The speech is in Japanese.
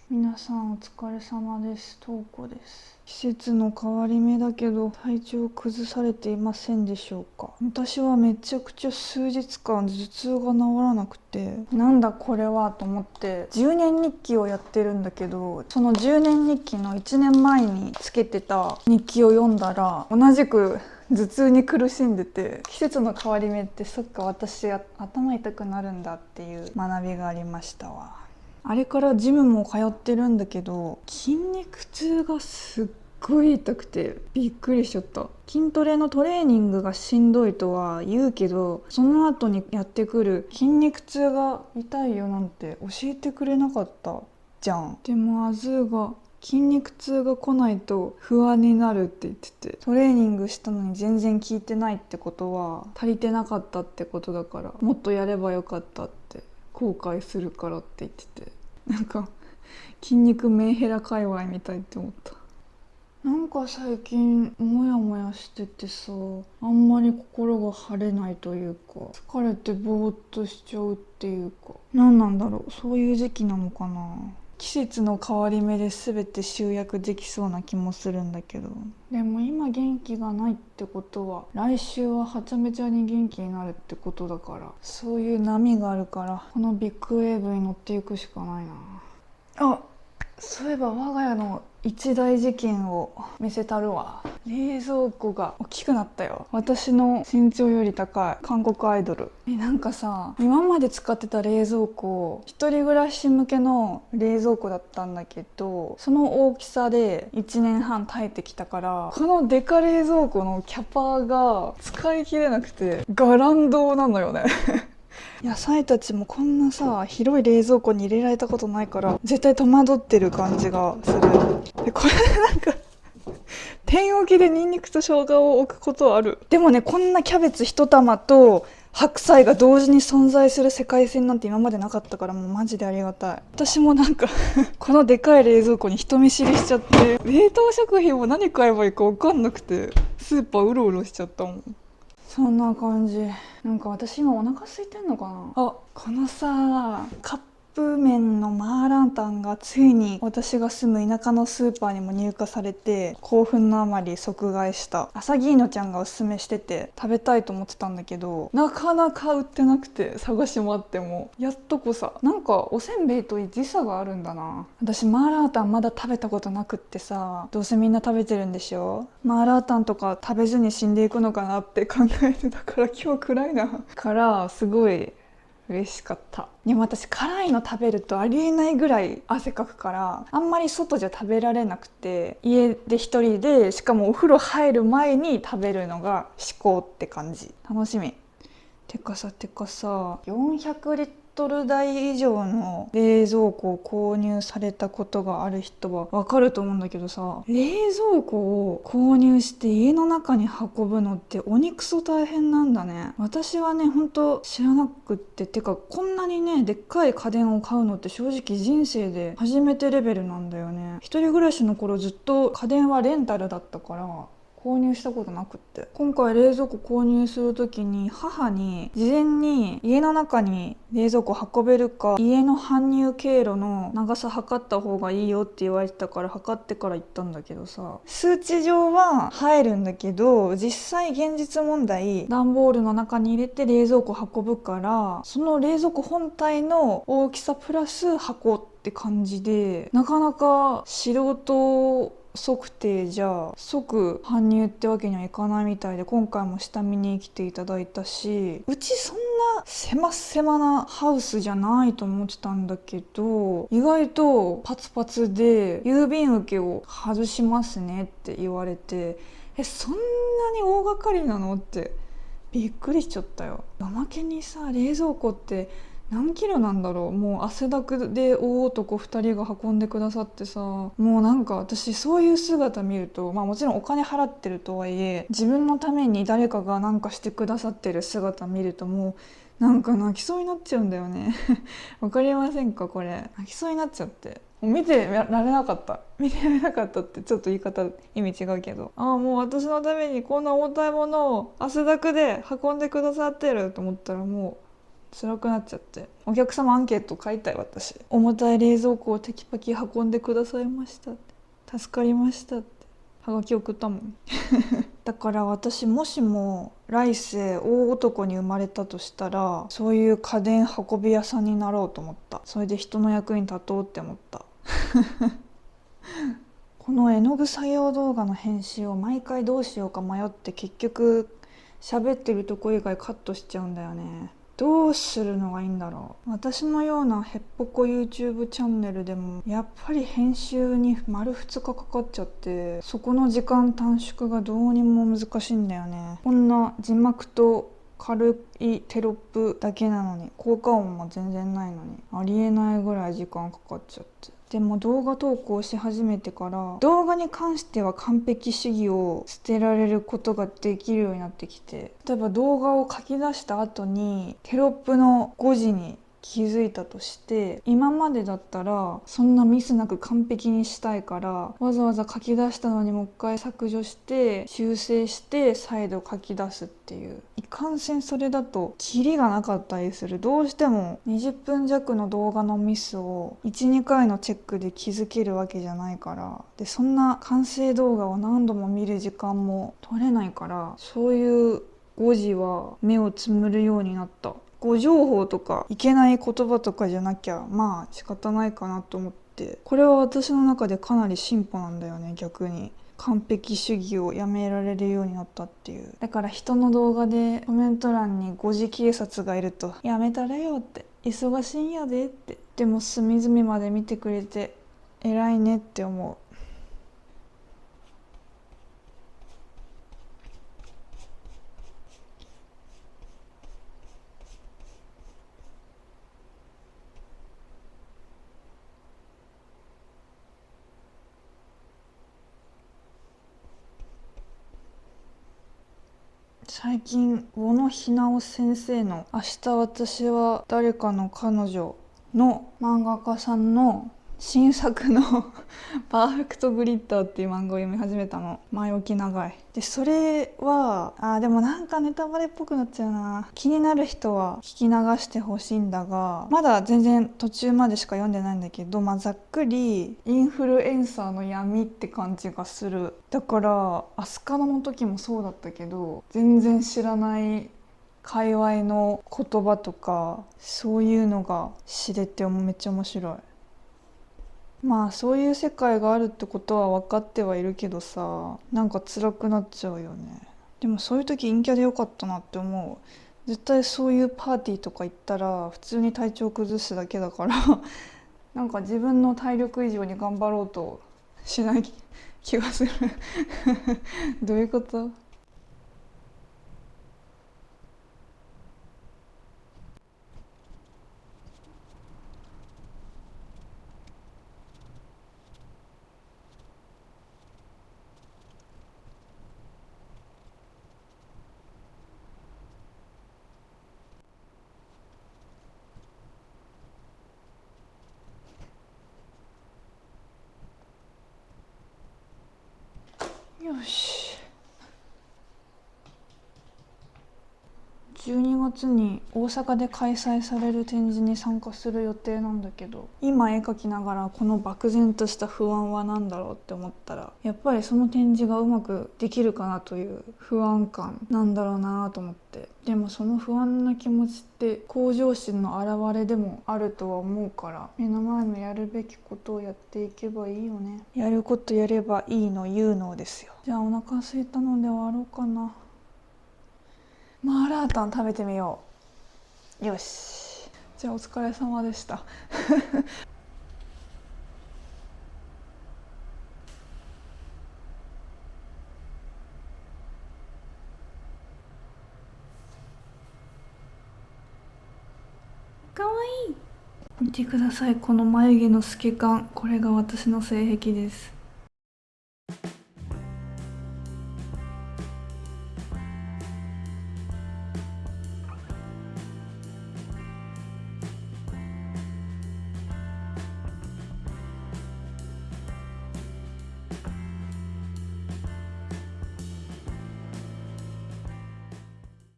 皆さんお疲れ様です。とうこです。季節の変わり目だけど体調崩されていませんでしょうか。私はめちゃくちゃ数日間頭痛が治らなくて、なんだこれはと思って10年日記をやってるんだけど、その10年日記の1年前につけてた日記を読んだら同じく頭痛に苦しんでて、季節の変わり目ってそっか私頭痛くなるんだっていう学びがありましたわ。あれからジムも通ってるんだけど、筋肉痛がすっごい痛くてびっくりしちゃった。筋トレのトレーニングがしんどいとは言うけど、その後にやってくる筋肉痛が痛いよなんて教えてくれなかったじゃん。でもアズーが筋肉痛が来ないと不安になるって言ってて、トレーニングしたのに全然効いてないってことは足りてなかったってことだから、もっとやればよかったって後悔するからって言ってて、なんか筋肉メンヘラ界隈みたいって思った。なんか最近モヤモヤしててさ、あんまり心が晴れないというか、疲れてぼーっとしちゃうっていうか、何なんだろう、そういう時期なのかな。季節の変わり目で全て集約できそうな気もするんだけど、でも今元気がないってことは来週ははちゃめちゃに元気になるってことだから、そういう波があるからこのビッグウェーブに乗っていくしかないな。あ、そういえば我が家の一大事件を見せたるわ。冷蔵庫が大きくなったよ。私の身長より高い韓国アイドル。なんかさ、今まで使ってた冷蔵庫、一人暮らし向けの冷蔵庫だったんだけど、その大きさで1年半耐えてきたから、このデカ冷蔵庫のキャパが使い切れなくてガランドなのよね。野菜たちもこんなさ広い冷蔵庫に入れられたことないから絶対戸惑ってる感じがする。でこれなんか天置きでニンニクと生姜を置くことある。でもね、こんなキャベツ一玉と白菜が同時に存在する世界線なんて今までなかったから、もうマジでありがたい。私もなんかこのでかい冷蔵庫に人見知りしちゃって、冷凍食品も何買えばいいか分かんなくてスーパーうろうろしちゃったもん。そんな感じ。なんか私今お腹空いてんのかな。あ、このさカップ麺のマーランタンがついに私が住む田舎のスーパーにも入荷されて、興奮のあまり即買いした。アサギーノちゃんがおすすめしてて食べたいと思ってたんだけど、なかなか売ってなくて探し回ってもやっとこさ。なんかおせんべいと時差があるんだな。私マーラータンまだ食べたことなくってさ、どうせみんな食べてるんでしょ。マーラータンとか食べずに死んでいくのかなって考えてたから、今日暗いなからすごい嬉しかった。でも私辛いの食べるとありえないぐらい汗かくから、あんまり外じゃ食べられなくて、家で一人で、しかもお風呂入る前に食べるのが至高って感じ。楽しみ。てかさ400リットル台以上の冷蔵庫を購入されたことがある人はわかると思うんだけどさ、冷蔵庫を購入して家の中に運ぶのって鬼クソ大変なんだね。私はねほんと知らなくって、てかこんなにねでっかい家電を買うのって正直人生で初めてレベルなんだよね。一人暮らしの頃ずっと家電はレンタルだったから購入したことなくって、今回冷蔵庫購入する時に母に事前に家の中に冷蔵庫運べるか家の搬入経路の長さ測った方がいいよって言われてたから測ってから行ったんだけどさ、数値上は入るんだけど実際現実問題段ボールの中に入れて冷蔵庫運ぶから、その冷蔵庫本体の大きさプラス箱って感じで、なかなか素人測定じゃ即搬入ってわけにはいかないみたいで、今回も下見に来ていただいたし、うちそんな狭なハウスじゃないと思ってたんだけど、意外とパツパツで郵便受けを外しますねって言われて、そんなに大掛かりなのってびっくりしちゃったよ。おまけにさ、冷蔵庫って何キロなんだろう。もう汗だくで大男2人が運んでくださってさ、もうなんか私そういう姿見ると、もちろんお金払ってるとはいえ自分のために誰かが何かしてくださってる姿見ると、もうなんか泣きそうになっちゃうんだよね。わかりませんかこれ。泣きそうになっちゃって、もう見てられなかった。見てられなかったってちょっと言い方意味違うけど、もう私のためにこんな重たいものを汗だくで運んでくださってると思ったら、もう辛くなっちゃって、お客様アンケート書いたい。私重たい冷蔵庫をテキパキ運んでくださいましたって、助かりましたってはがき送ったもんだから私もしも来世大男に生まれたとしたら、そういう家電運び屋さんになろうと思った。それで人の役に立とうって思ったこの絵の具作業動画の編集を毎回どうしようか迷って、結局喋ってるとこ以外カットしちゃうんだよね。どうするのがいいんだろう。私のようなへっぽこ YouTube チャンネルでもやっぱり編集に丸2日かかっちゃって、そこの時間短縮がどうにも難しいんだよね。こんな字幕と軽いテロップだけなのに、効果音も全然ないのに、ありえないぐらい時間かかっちゃって。でも動画投稿し始めてから動画に関しては完璧主義を捨てられることができるようになってきて、例えば動画を書き出した後にテロップの誤字に気づいたとして、今までだったらそんなミスなく完璧にしたいからわざわざ書き出したのにもう一回削除して修正して再度書き出すっていう、いかんせんそれだとキリがなかったりする。どうしても20分弱の動画のミスを 1,2 回のチェックで気づけるわけじゃないから、でそんな完成動画を何度も見る時間も取れないから、そういう誤字は目をつむるようになった。誤情報とかいけない言葉とかじゃなきゃまあ仕方ないかなと思って、これは私の中でかなり進歩なんだよね。逆に完璧主義をやめられるようになったっていう。だから人の動画でコメント欄に誤字警察がいると、やめたらよって、忙しいんやでって、でも隅々まで見てくれて偉いねって思う。最近小野ひなお先生の「明日私は誰かの彼女」の漫画家さんの新作のパーフェクトグリッターっていう漫画を読み始めたの。前置き長い。でそれはでもなんかネタバレっぽくなっちゃうな。気になる人は聞き流してほしいんだが、まだ全然途中までしか読んでないんだけど、ざっくりインフルエンサーの闇って感じがする。だからアスカノの時もそうだったけど、全然知らない界隈の言葉とかそういうのが知れてめっちゃ面白い。まあそういう世界があるってことは分かってはいるけどさ、なんか辛くなっちゃうよね。でもそういう時陰キャでよかったなって思う。絶対そういうパーティーとか行ったら普通に体調崩すだけだからなんか自分の体力以上に頑張ろうとしない気がするどういうこと？よし。12月に大阪で開催される展示に参加する予定なんだけど、今絵描きながらこの漠然とした不安は何だろうって思ったら、やっぱりその展示がうまくできるかなという不安感なんだろうなと思って。でもその不安な気持ちって向上心の表れでもあるとは思うから、目の前のやるべきことをやっていけばいいよね。やることやればいいの有能ですよ。じゃあお腹空いたので終わろうかな。マーラータン食べてみよう。よし。じゃあお疲れ様でした。かわいい。見てください、この眉毛の透け感。これが私の性癖です。